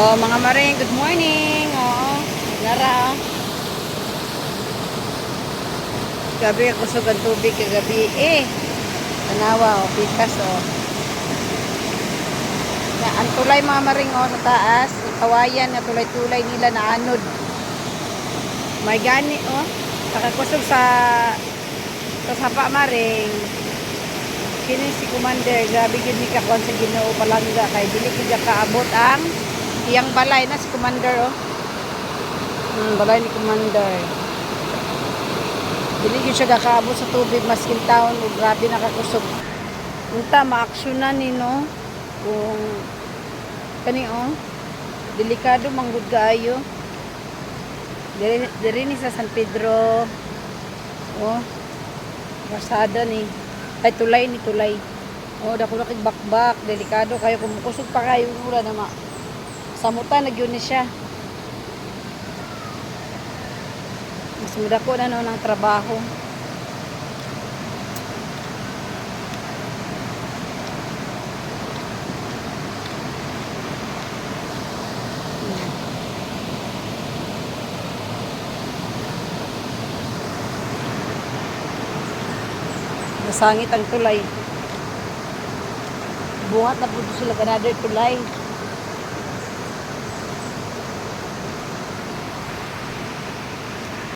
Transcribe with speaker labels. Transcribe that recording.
Speaker 1: Oh, mga maring, good morning. Oh, Lara. Gabi ako sugan tubig kagabi. Tanawa, oh, pikas, oh. Na, ang tulay mga maring, oh, sa taas. Kawayan, na tulay-tulay nila na anod. May gani, oh. Nakakusog sa sapa maring. Kini si Commander, grabe gid ni kakon sa Ginoo palangga kay dili gid kaabot ang iyang balay na si Commander, oh. Balay ni Commander. Dili gid siya kaabot sa tubig maskin taon ug grabe nakakusog. Unta maaksyonan ni no kung kani, oh. Delikado manggud kaayo. Diri ni sa San Pedro. Oh. Pasada ni. Ay tulay ni tulay. Oh, dako na bakbak, delikado kayo kumukusog pa kayo wala na samutan na gyud ni siya. Mas muda ko na no ng trabaho. Nasangit ang tulay. Buhat na po sila another tulay.